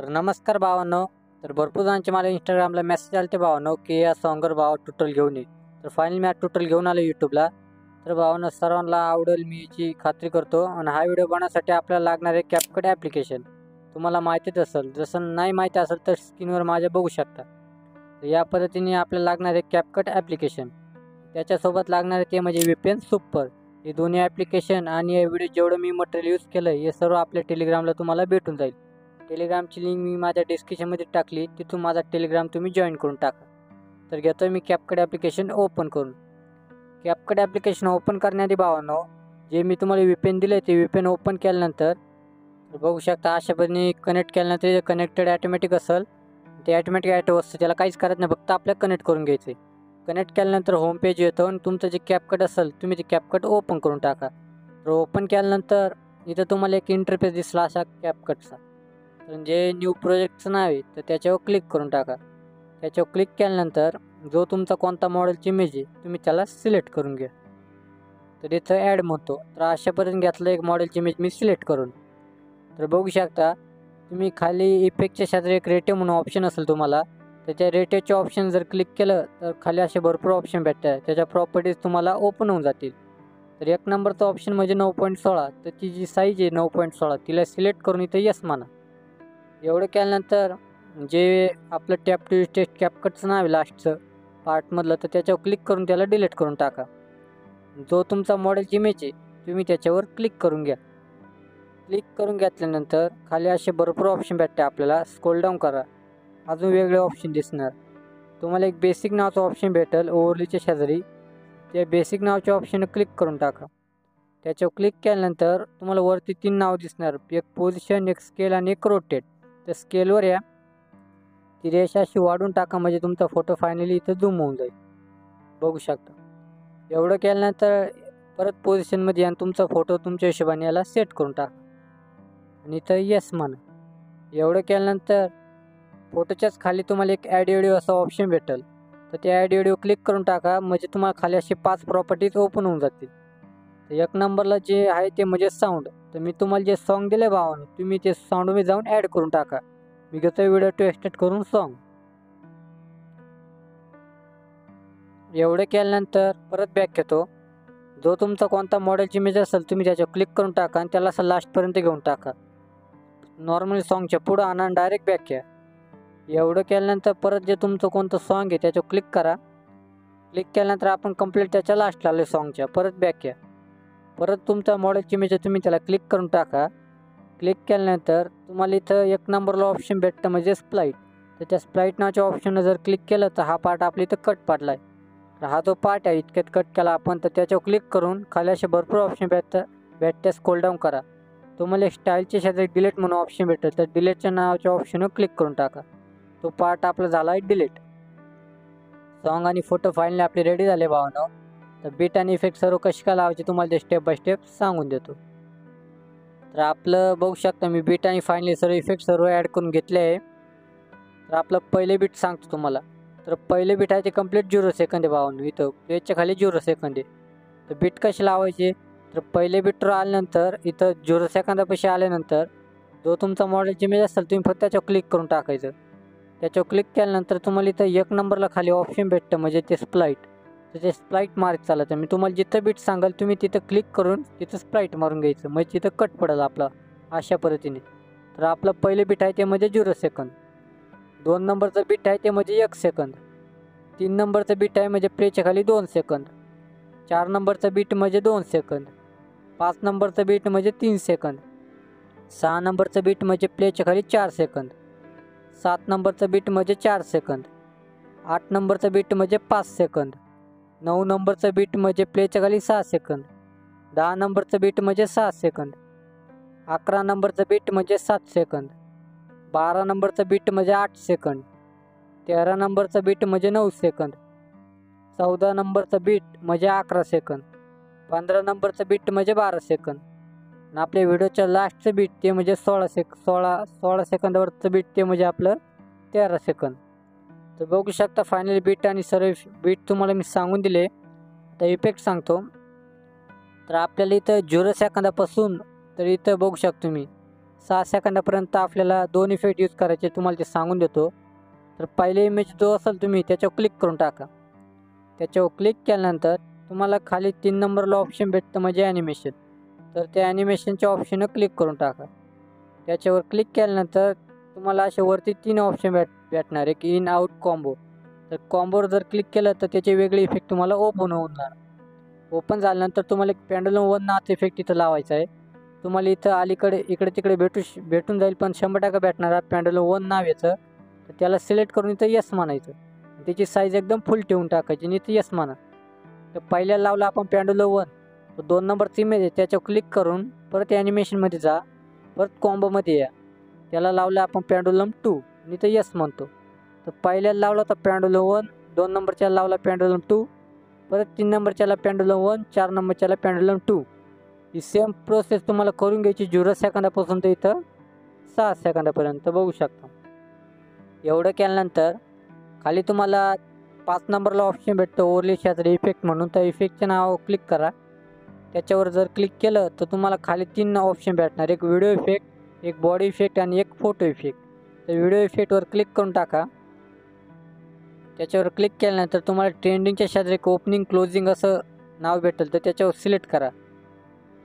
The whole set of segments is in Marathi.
तर नमस्कार भावांनो. तर भरपूर जणांचे मला इंस्टाग्रामला मेसेज आले भावांनो की या सॉन्गवर भावा ट्युटोरियल घेऊन ये. तर फायनली मी ट्युटोरियल घेऊन आलो यूट्यूबला. तर भावांनो सर्वांना आवडेल मी याची खात्री करतो. आणि हा व्हिडिओ बनवण्यासाठी आपल्याला लागणारे कॅपकट ॲप्लिकेशन तुम्हाला माहितीच असेल. जसं नाही माहिती असेल तर स्क्रीनवर माझ्या बघू शकता. तर या पद्धतीने आपल्याला लागणारे कॅपकट ॲप्लिकेशन, त्याच्यासोबत लागणारे ते म्हणजे VPN सुपर. हे दोन्ही ॲप्लिकेशन आणि हे व्हिडिओ जेवढं मी मटेरियल यूज केलं हे सर्व आपल्या टेलिग्रामला तुम्हाला भेटून जाईल. टेलिग्रामची लिंक मी माझ्या डिस्क्रिप्शनमध्ये टाकली, तिथून माझा टेलिग्राम तुम्ही जॉईन करून टाका. तर घेतो मी कॅपकट ॲप्लिकेशन ओपन करून. कॅपकट ॲप्लिकेशन ओपन करण्याआधी भावांनो, जे मी तुम्हाला VPN दिले ते VPN ओपन केल्यानंतर बघू शकता अशा पद्धतीने कनेक्ट केल्यानंतर जे कनेक्टेड ॲटोमॅटिक असेल ते ॲटोमॅटिक ॲटो असतं. त्याला काहीच करत नाही, फक्त आपल्याला कनेक्ट करून घ्यायचं आहे. कनेक्ट केल्यानंतर होम पेज येतो आणि तुमचं जे कॅपकट असेल तुम्ही ते कॅपकट ओपन करून टाका. तर ओपन केल्यानंतर इथं तुम्हाला एक इंटरफेस दिसला असा कॅपकटचा. तर जे न्यू प्रोजेक्टचं नाव आहे तर त्याच्यावर क्लिक करून टाका. त्याच्यावर क्लिक केल्यानंतर जो तुमचा कोणता मॉडेलची इमेज आहे तुम्ही त्याला सिलेक्ट करून घ्या. तर इथं ॲड म्हणतो. तर अशा पद्धतीने घेतलं एक मॉडेलची इमेज मी सिलेक्ट करून. तर बघू शकता तुम्ही खाली इफेक्टच्या शेजारी एक रेटे म्हणून ऑप्शन असेल तुम्हाला. त्याच्या रेटेचे ऑप्शन जर क्लिक केलं तर खाली असे भरपूर ऑप्शन भेटतात. त्याच्या प्रॉपर्टीज तुम्हाला ओपन होऊन जातील. तर एक नंबरचा ऑप्शन म्हणजे 9.16. त्याची जी साईज आहे 9.16 तिला सिलेक्ट करून इथं यस म्हणा. एवढं केल्यानंतर जे आपलं टॅप टू टेस्ट कॅपकटचं नाव आहे लास्टचं पार्टमधलं, तर त्याच्यावर क्लिक करून त्याला डिलीट करून टाका. जो तुमचा मॉडेलची इमेज आहे तुम्ही त्याच्यावर क्लिक करून घ्या. क्लिक करून घेतल्यानंतर खाली असे भरपूर ऑप्शन भेटते आपल्याला. स्क्रोल डाऊन करा, अजून वेगळे ऑप्शन दिसणार. तुम्हाला एक बेसिक नावाचं ऑप्शन भेटेल ओव्हरलीच्या शेजारी. त्या बेसिक नावाच्या ऑप्शन क्लिक करून टाका. त्याच्यावर क्लिक केल्यानंतर तुम्हाला वरती 3 नाव दिसणार. एक पोझिशन, एक स्केल आणि एक रोटेट. त्या स्केलवर या, ती रेषा अशी वाढून टाका म्हणजे तुमचा फोटो फायनली इथं झूम होऊन जाईल. बघू शकता. एवढं केल्यानंतर परत पोझिशनमध्ये या आणि तुमचा फोटो तुमच्या हिशोबाने याला सेट करून टाका आणि इथं येस म्हणा. एवढं केल्यानंतर फोटोच्याच खाली तुम्हाला एक ॲड व्हिडिओ असा ऑप्शन भेटेल. तर ते ॲड व्हिडिओ क्लिक करून टाका म्हणजे तुम्हाला खाली असे 5 प्रॉपर्टीज ओपन होऊन जातील. तर एक नंबरला जे आहे ते म्हणजे साऊंड. तर मी तुम्हाला जे सॉन्ग दिले भावानं तुम्ही ते साऊंडमध्ये जाऊन ॲड करून टाका. मी घेतो व्हिडिओ टू एक्सट्रॅक्ट करून सॉन्ग. एवढं केल्यानंतर परत बॅक येतो. जो तुमचा कोणता मॉडेलची इमेज असेल तुम्ही त्याच्यावर क्लिक करून टाका आणि त्याला असं लास्टपर्यंत घेऊन टाका. नॉर्मली सॉन्गच्या पुढं आणा आणि डायरेक्ट बॅक या. एवढं केल्यानंतर परत जे तुमचं कोणतं सॉन्ग आहे त्याच्यावर क्लिक करा. क्लिक केल्यानंतर आपण कंप्लीट त्याच्या लास्टला आलो सॉन्गच्या. परत बॅक या. परत तुमचा मॉडेलची इमेज तुम्ही त्याला क्लिक करून टाका. क्लिक केल्यानंतर तुम्हाला इथं एक नंबरला ऑप्शन भेटतं म्हणजे स्प्लाईट. तर त्या स्प्लाईट नावाच्या ऑप्शननं जर क्लिक केलं तर हा पार्ट आपल्या इथं कट पाडला आहे. तर हा जो पार्ट आहे इतक्यात कट केला आपण, तर त्याच्यावर क्लिक करून खाली असे भरपूर ऑप्शन भेटतात. स्क्रोल डाऊन करा. तुम्हाला एक स्टाईलच्या शेजारी डिलीट म्हणून ऑप्शन भेटेल. तर डिलीटच्या नावाच्या ऑप्शनवर क्लिक करून टाका. तो पार्ट आपला झाला आहे डिलीट. सॉन्ग आणि फोटो फाईनली आपले रेडी झाले भावांनो. तर बीट आणि इफेक्ट सर्व कशी काय लावायचे तुम्हाला ते स्टेप बाय स्टेप सांगून देतो. तर आपलं बघू शकता मी बीट आणि फाईनली सर्व इफेक्ट सर्व ॲड करून घेतले आहे. तर आपलं पहिले बीट सांगतो तुम्हाला. तर पहिले बीट आहे ते कंप्लीट 0 सेकंद आहे भावांनो. इथं पेजच्या खाली 0 सेकंद आहे. तर बीट कशी लावायचे, तर पहिले बीटवर आल्यानंतर इथं 0 सेकंदापाशी आल्यानंतर जो तुमचा मॉडेलची इमेज असेल तुम्ही फक्त त्याच्यावर क्लिक करून टाकायचं. त्याच्यावर क्लिक केल्यानंतर तुम्हाला इथं एक नंबरला खाली ऑप्शन भेटतं म्हणजे ते स्प्लाईट. तर ते स्प्लाईट मारत चालायचं. मी तुम्हाला जिथं बीट सांगाल तुम्ही तिथं क्लिक करून तिथं स्प्लाईट मारून घ्यायचं म्हणजे तिथं कट पडेल आपला अशा पद्धतीने. तर आपलं पहिले बीट आहे ते म्हणजे 0 सेकंद. 2 नंबरचं बीट आहे ते म्हणजे 1 सेकंद. 3 नंबरचं बीट आहे म्हणजे प्लेच्या खाली 2 सेकंद. 4 नंबरचं बीट म्हणजे 2 सेकंद. 5 नंबरचं बीट म्हणजे 3 सेकंद. 6 नंबरचं बीट म्हणजे प्लेच्या खाली 4 सेकंद. 7 नंबरचं बीट म्हणजे 4 सेकंद. 8 नंबरचं बीट म्हणजे 5 सेकंद. 9 नंबरचं बीट म्हणजे प्लेच्या खाली 6 सेकंद. 10 नंबरचं बीट म्हणजे 6 सेकंद. 11 नंबरचं बीट म्हणजे 7 सेकंद. 12 नंबरचं बीट म्हणजे 8 सेकंद. 13 नंबरचं बीट म्हणजे 9 सेकंद. 14 नंबरचं बीट म्हणजे 11 सेकंद. 15 नंबरचं बीट म्हणजे 12 सेकंद. आणि आपल्या व्हिडिओच्या लास्टचं बीट ते म्हणजे 16 सेकंदावरचं बीट ते म्हणजे आपलं 13 सेकंद. तर बघू शकता फायनली बीट आणि सर्व बीट तुम्हाला मी सांगून दिले. आता इफेक्ट सांगतो. तर आपल्याला इथं 0 सेकंदापासून तर इथं बघू शकतो मी 6 सेकंदापर्यंत आपल्याला 2 इफेक्ट यूज करायचे, तुम्हाला ते सांगून देतो. तर पहिले इमेज जो असेल तुम्ही त्याच्यावर क्लिक करून टाका. त्याच्यावर क्लिक केल्यानंतर तुम्हाला खाली 3 नंबरला ऑप्शन भेटतं म्हणजे ॲनिमेशन. तर त्या ॲनिमेशनच्या ऑप्शनवर क्लिक करून टाका. त्याच्यावर क्लिक केल्यानंतर तुम्हाला असे वरती 3 ऑप्शन भेटणार आहे की इन आउट कॉम्बो. तर कॉम्बोवर जर क्लिक केलं तर त्याचे वेगळे इफेक्ट तुम्हाला ओपन होऊन जाणार. ओपन झाल्यानंतर तुम्हाला एक पेंडुलम 1 नावाचा इफेक्ट इथं लावायचा आहे. तुम्हाला इथं अलीकडे इकडे तिकडे भेटून जाईल, पण 100% भेटणार पेंडुलम 1 नाव याचं. तर त्याला सिलेक्ट करून इथं येस म्हणायचं. त्याची साईज एकदम फुल ठेवून टाकायची आणि इथं येस म्हणा. तर पहिल्याला लावला आपण पेंडुलम 1, तो 2 नंबरची इमेज आहे त्याच्यावर क्लिक करून परत ॲनिमेशनमध्ये जा, परत कॉम्बोमध्ये या. त्याला लावलं आपण पेंडुलम 2 आणि इथं येस म्हणतो. तर पहिल्याला लावला होता पेंडुलम 1, 2 नंबरच्याला लावला पेंडुलम 2, परत 3 नंबरच्याला पेंडुलम 1, 4 नंबरच्याला पेंडुलम 2. ही सेम प्रोसेस तुम्हाला करून घ्यायची 0 सेकंदापासून तर इथं 6 सेकंदापर्यंत बघू शकता. एवढं केल्यानंतर खाली तुम्हाला 5 नंबरला ऑप्शन भेटतं ओव्हरले शॅडो इफेक्ट म्हणून. त्या इफेक्टचं नाव क्लिक करा. त्याच्यावर जर क्लिक केलं तर तुम्हाला खाली 3 ऑप्शन भेटणार, एक व्हिडिओ इफेक्ट, एक बॉडी इफेक्ट आणि एक फोटो इफेक्ट. तर व्हिडिओ इफेक्टवर क्लिक करून टाका. त्याच्यावर क्लिक केल्यानंतर तुम्हाला ट्रेंडिंगच्या शेजारी एक ओपनिंग क्लोजिंग असं नाव भेटेल, तर त्याच्यावर सिलेक्ट करा.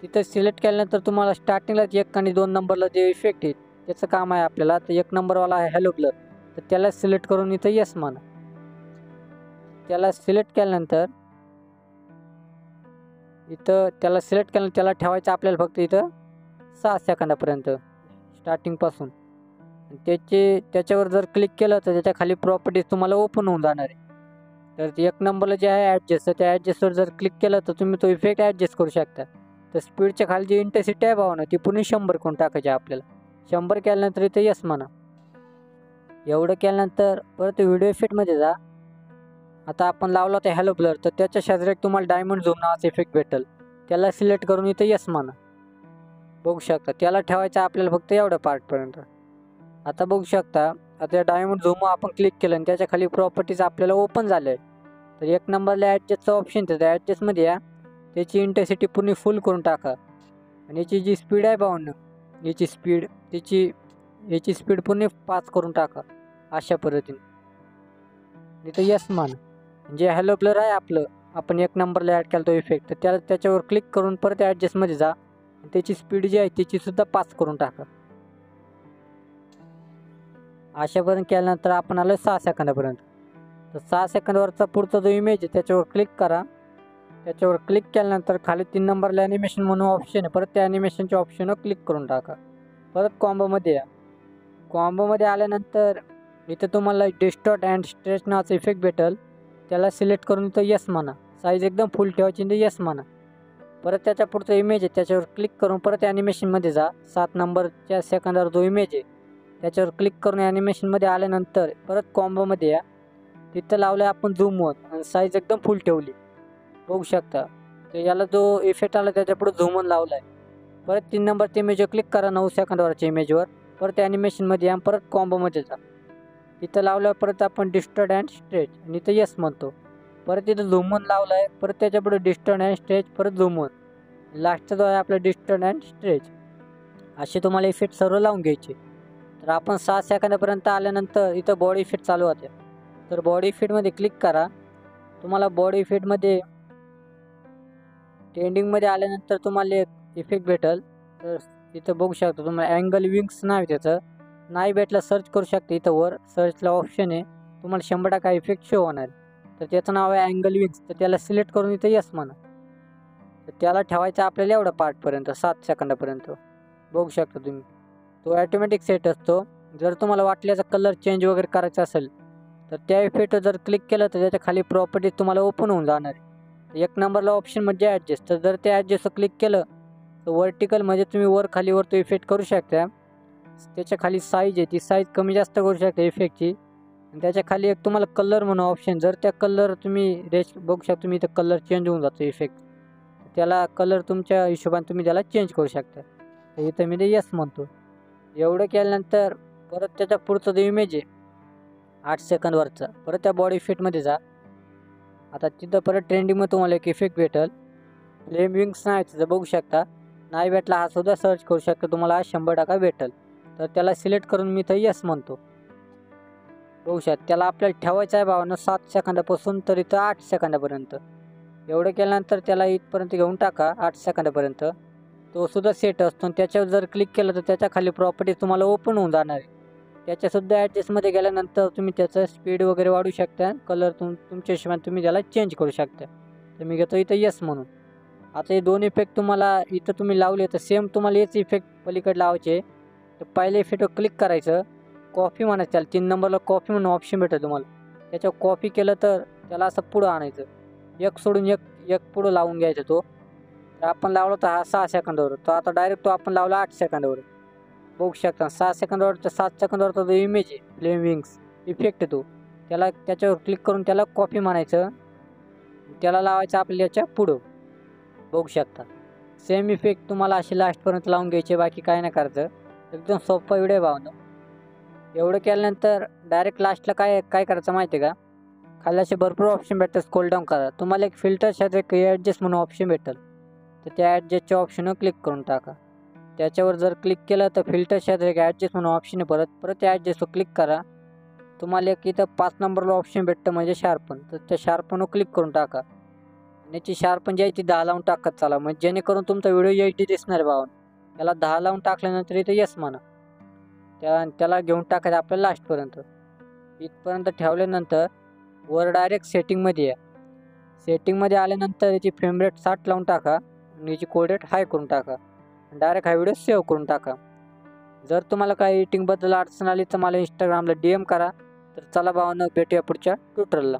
तिथं सिलेक्ट केल्यानंतर तुम्हाला स्टार्टिंगलाच 1 आणि 2 नंबरला जे इफेक्ट आहे त्याचं काम आहे आपल्याला. तर 1 नंबरवाला आहे हॅलो ब्लर, तर त्याला सिलेक्ट करून इथं येस म्हणा. त्याला सिलेक्ट केल्यानंतर त्याला ठेवायचं आपल्याला फक्त इथं 6 सेकंदापर्यंत स्टार्टिंगपासून. त्याच्यावर जर क्लिक केलं तर त्याच्या खाली प्रॉपर्टीज तुम्हाला ओपन होऊन जाणार आहे. तर 1 नंबरला जे आहे ॲडजस्ट, तर त्या ॲडजस्टवर जर क्लिक केलं तर तुम्ही तो इफेक्ट ॲडजस्ट करू शकता. तर स्पीडच्या खाली जी इंटेन्सिटी आहे भावना ती पुन्हा 100 करून टाकायची आपल्याला. 100 केल्यानंतर इथं येस म्हणा. एवढं केल्यानंतर परत व्हिडिओ इफेक्टमध्ये जा. आता आपण लावला होता हॅलो ब्लर, तर त्याच्या शेजारी तुम्हाला डायमंड झूम नावाचा इफेक्ट भेटेल, त्याला सिलेक्ट करून इथं येस म्हणा. बघू शकता त्याला ठेवायचं आपल्याला फक्त एवढ्या पार्टपर्यंत. आता बघू शकता आता डायमंड झूम आपण क्लिक केलं आणि त्याच्या खाली प्रॉपर्टीज आपल्याला ओपन झाले. तर 1 नंबरला ॲडजस्टचा ऑप्शन येतं, त्या ॲडजस्टमध्ये या. त्याची इंटेन्सिटी पूर्ण फुल करून टाका आणि याची जी स्पीड आहे भावना, याची स्पीड पूर्ण 5 करून टाका अशा पद्धतीने. इथं येस मान जे हॅलो ब्लर आहे आपलं, आपण 1 नंबरला ॲड केला तो इफेक्ट, तर त्याच्यावर क्लिक करून परत ॲडजस्टमध्ये जा. त्याची स्पीड जी आहे त्याचीसुद्धा 5 करून टाका. अशापर्यंत केल्यानंतर आपण आलो 6 सेकंदापर्यंत. तर 6 सेकंदावरचा पुढचा जो इमेज आहे त्याच्यावर क्लिक करा. त्याच्यावर क्लिक केल्यानंतर खाली 3 नंबरला ॲनिमेशन म्हणून ऑप्शन आहे, परत त्या ॲनिमेशनच्या ऑप्शनवर क्लिक करून टाका. परत कॉम्बोमध्ये या. कॉम्बोमध्ये आल्यानंतर इथं तुम्हाला डिस्टॉर्ट अँड स्ट्रेच नावाचा इफेक्ट भेटेल, त्याला सिलेक्ट करून इथं येस म्हणा. साईज एकदम फुल ठेवायची आणि येस म्हणा. परत त्याच्या पुढचा इमेज आहे त्याच्यावर क्लिक करून परत ॲनिमेशनमध्ये जा. 7 नंबरच्या सेकंदावर जो इमेज आहे त्याच्यावर क्लिक करून ॲनिमेशनमध्ये आल्यानंतर परत कॉम्बोमध्ये या. तिथं लावलं आपण झूम वन आणि साईज एकदम फुल ठेवली बघू शकता. तर याला जो इफेक्ट आला त्याच्यापुढे झूम वन लावला आहे. परत 3 नंबरच्या इमेजवर क्लिक करा 9 सेकंदावरच्या इमेजवर. परत ॲनिमेशनमध्ये या, परत कॉम्बोमध्ये जा. तिथं लावल्यावर परत आपण डिस्टॉर्ट अँड स्ट्रेच आणि इथं येस म्हणतो. परत तिथं झूम वन लावला आहे, परत त्याच्यापुढे डिस्टॉर्ट अँड स्ट्रेच, परत झूम वन. लास्टचा जो आहे आपला डिस्टॉर्ट अँड स्ट्रेच. असे तुम्हाला इफेक्ट सर्व लावून घ्यायचे. तर आपण 6 सेकंदापर्यंत आल्यानंतर इथं बॉडी इफेक्ट चालू होते. तर बॉडी इफेक्टमध्ये क्लिक करा. तुम्हाला बॉडी इफेक्टमध्ये ट्रेंडिंगमध्ये आल्यानंतर तुम्हाला एक इफेक्ट भेटेल. तर इथं बघू शकता तुम्हाला अँगल विंग्स नाव आहे त्याचं. नाही भेटलं सर्च करू शकता, इथं वर सर्चला ऑप्शन आहे, तुम्हाला 100% इफेक्ट शो होणार. तर त्याचं नाव आहे अँगल विंग्स. तर त्याला सिलेक्ट करून इथं येस म्हणा. तर त्याला ठेवायचं आपल्याला एवढ्या पार्टपर्यंत 7 सेकंदापर्यंत बघू शकता तुम्ही. तो ॲटोमॅटिक सेट असतो. जर तुम्हाला वाटल्याचा कलर चेंज वगैरे करायचा असेल तर त्या इफेक्टवर जर क्लिक केलं तर त्याच्या खाली प्रॉपर्टीज तुम्हाला ओपन होऊन जाणार आहे. 1 नंबरला ऑप्शन म्हणजे ॲडजस्ट. तर जर त्या ॲडजस्टवर क्लिक केलं तर वर्टिकल म्हणजे तुम्ही वर खालीवर तो इफेक्ट करू शकता. त्याच्या खाली साईज आहे, ती साईज कमी जास्त करू शकता इफेक्टची. आणि त्याच्या खाली एक तुम्हाला कलर म्हणून ऑप्शन, जर त्या कलर तुम्ही रेश बघू शकता तुम्ही इथं कलर चेंज होऊन जातो इफेक्ट. त्याला कलर तुमच्या हिशोबाने तुम्ही त्याला चेंज करू शकता. तर इथं मी ते येस म्हणतो. एवढं केल्यानंतर परत त्याचा पुढचा जो इमेज आहे 8 सेकंदवरचा, परत त्या बॉडी इफेक्टमध्ये जा. आता तिथं परत ट्रेंडिंगमध्ये तुम्हाला एक इफेक्ट भेटेल, फ्लेम विंग्स नाही तिथं बघू शकता. नाही भेटला हा सुद्धा सर्च करू शकता, तुम्हाला 100% भेटेल. तर त्याला सिलेक्ट करून मी तर येस म्हणतो. बघू शकता त्याला आपल्याला ठेवायचं आहे भावानं 7 सेकंदापासून तर इथं 8 सेकंदापर्यंत. एवढं केल्यानंतर त्याला इथपर्यंत घेऊन टाका 8 सेकंदापर्यंत. तो सुद्धा सेट असतो आणि त्याच्यावर जर क्लिक केलं तर त्याच्या खाली प्रॉपर्टीज तुम्हाला ओपन होऊन जाणार आहे. त्याच्यासुद्धा ॲडजस्टमध्ये गेल्यानंतर तुम्ही त्याचं स्पीड वगैरे वाढवू शकता. कलर तुमच्या हिशोबाने तुम्ही त्याला चेंज करू शकता. तर मी घेतो इथं येस म्हणून. आता हे 2 इफेक्ट तुम्हाला इथं तुम्ही लावले तर सेम तुम्हाला हेच इफेक्ट पलीकडे लावायचे. तर पहिल्या इफेक्टवर क्लिक करायचं. कॉफी म्हणायचं त्याला 3 नंबरला कॉफी म्हणून ऑप्शन भेटेल तुम्हाला. त्याच्यावर कॉपी केलं तर त्याला असं पुढं आणायचं. एक सोडून एक पुढं लावून घ्यायचा तो. तर आपण लावला तर हा 6 सेकंदावर. तर आता डायरेक्ट तो आपण लावला 8 सेकंदावर. बघू शकता 6 सेकंदावर तर 7 सेकंदावरचा जो इमेज आहे फ्लेम विंग्स इफेक्ट आहे तो. त्याच्यावर क्लिक करून त्याला कॉपी म्हणायचं. त्याला लावायचं आपल्या याच्या पुढं. बघू शकता सेम इफेक्ट तुम्हाला अशी लास्टपर्यंत लावून घ्यायचे, बाकी काय नाही करायचं. एकदम सोपा व्हिडिओ आहे भावना. एवढं केल्यानंतर डायरेक्ट लास्टला काय करायचं माहिती आहे का, खाली असे भरपूर ऑप्शन भेटतात. स्क्रोल डाऊन करा. तुम्हाला एक फिल्टरच्यात एक ॲडजस्ट म्हणून ऑप्शन भेटेल. तर त्या ॲडजस्टच्या ऑप्शनवर क्लिक करून टाका. त्याच्यावर जर क्लिक केलं तर फिल्टरच्यात एक ॲडजस्ट म्हणून ऑप्शन आहे. परत त्या ॲडजस्टवर क्लिक करा. तुम्हाला एक इथं 5 नंबरला ऑप्शन भेटतं म्हणजे शार्पन. तर त्या शार्पनवर क्लिक करून टाका. आणि याची शार्पन जी आहे ती 10 लावून टाकत चला, म्हणजे जेणेकरून तुमचा व्हिडिओ HD दिसणार भावानं. त्याला 10 लावून टाकल्यानंतर इथं येस म्हणा. त्याला घेऊन टाकायचं आपल्याला लास्टपर्यंत. इथपर्यंत ठेवल्यानंतर वर डायरेक्ट सेटिंगमध्ये या. सेटिंगमध्ये आल्यानंतर याची फ्रेम रेट 60 लावून टाका आणि याची कोड रेट हाय करून टाका. डायरेक्ट हा व्हिडिओ सेव्ह करून टाका. जर तुम्हाला काही एडिटिंगबद्दल अडचण आली तर मला इंस्टाग्रामला DM करा. तर चला भावांनो भेटूया पुढच्या ट्युटोरियलला.